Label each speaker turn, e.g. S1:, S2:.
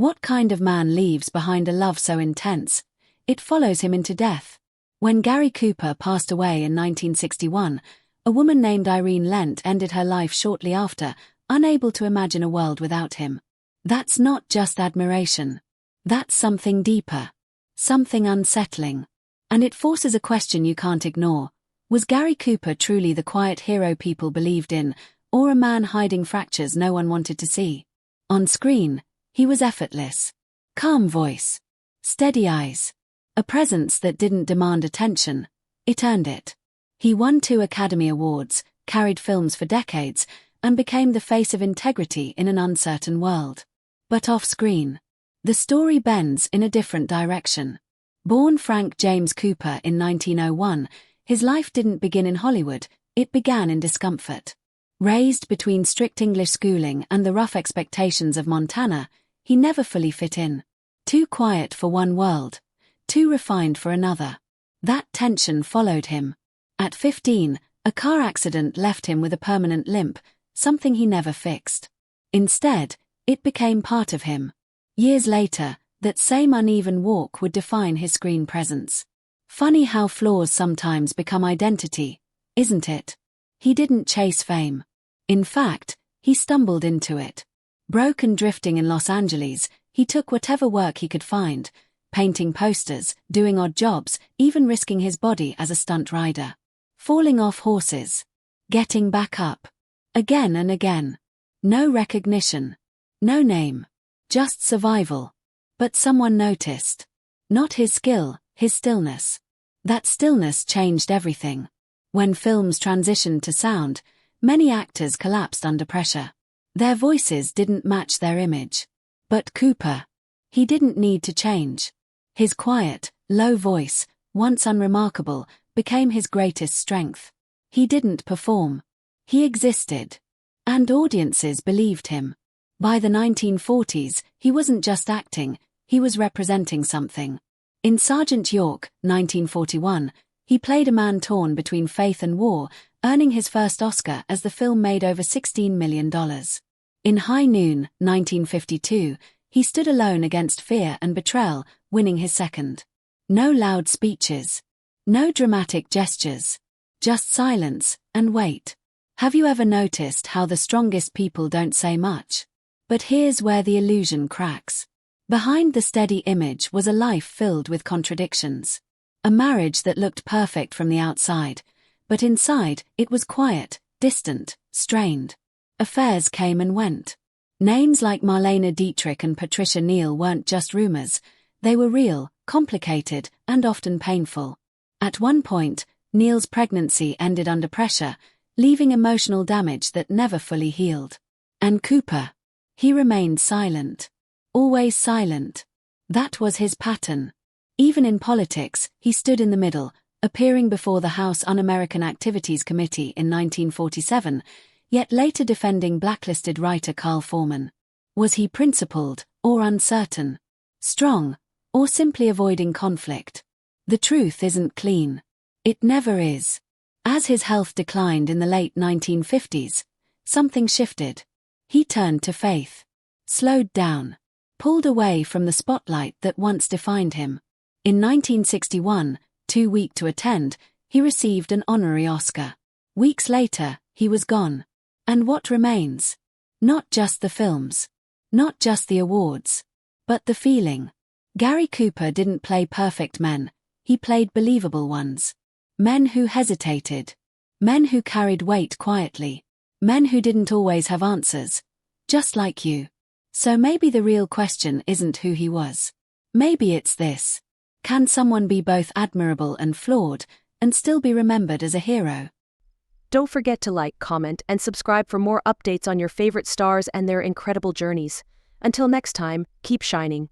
S1: What kind of man leaves behind a love so intense it follows him into death? When Gary Cooper passed away in 1961, a woman named Irene Lent ended her life shortly after, unable to imagine a world without him. That's not just admiration. That's something deeper. Something unsettling. And it forces a question you can't ignore. Was Gary Cooper truly the quiet hero people believed in, or a man hiding fractures no one wanted to see? On screen, he was effortless. Calm voice. Steady eyes. A presence that didn't demand attention. It earned it. He won 2 Academy Awards, carried films for decades, and became the face of integrity in an uncertain world. But off-screen, the story bends in a different direction. Born Frank James Cooper in 1901, his life didn't begin in Hollywood, it began in discomfort. Raised between strict English schooling and the rough expectations of Montana, he never fully fit in. Too quiet for one world, too refined for another. That tension followed him. At 15, a car accident left him with a permanent limp, something he never fixed. Instead, it became part of him. Years later, that same uneven walk would define his screen presence. Funny how flaws sometimes become identity, isn't it? He didn't chase fame. In fact, he stumbled into it. Broke and drifting in Los Angeles, he took whatever work he could find, painting posters, doing odd jobs, even risking his body as a stunt rider. Falling off horses. Getting back up. Again and again. No recognition. No name. Just survival. But someone noticed. Not his skill, his stillness. That stillness changed everything. When films transitioned to sound, many actors collapsed under pressure. Their voices didn't match their image. But Cooper. He didn't need to change. His quiet, low voice, once unremarkable, became his greatest strength. He didn't perform. He existed. And audiences believed him. By the 1940s, he wasn't just acting, he was representing something. In Sergeant York, 1941, he played a man torn between faith and war, earning his first Oscar as the film made over $16 million. In High Noon, 1952, he stood alone against fear and betrayal, winning his second. No loud speeches. No dramatic gestures. Just silence and wait. Have you ever noticed how the strongest people don't say much? But here's where the illusion cracks. Behind the steady image was a life filled with contradictions. A marriage that looked perfect from the outside, but inside it was quiet, distant, strained. Affairs came and went. Names like Marlene Dietrich and Patricia Neal weren't just rumors, they were real, complicated, and often painful. At one point, Neal's pregnancy ended under pressure, leaving emotional damage that never fully healed. And Cooper? He remained silent. Always silent. That was his pattern. Even in politics, he stood in the middle, appearing before the House Un-American Activities Committee in 1947, yet later defending blacklisted writer Carl Foreman. Was he principled, or uncertain? Strong, or simply avoiding conflict? The truth isn't clean. It never is. As his health declined in the late 1950s, something shifted. He turned to faith. Slowed down. Pulled away from the spotlight that once defined him. In 1961, too weak to attend, he received an honorary Oscar. Weeks later, he was gone. And what remains? Not just the films. Not just the awards. But the feeling. Gary Cooper didn't play perfect men, he played believable ones. Men who hesitated. Men who carried weight quietly. Men who didn't always have answers. Just like you. So maybe the real question isn't who he was. Maybe it's this. Can someone be both admirable and flawed, and still be remembered as a hero?
S2: Don't forget to like, comment, and subscribe for more updates on your favorite stars and their incredible journeys. Until next time, keep shining.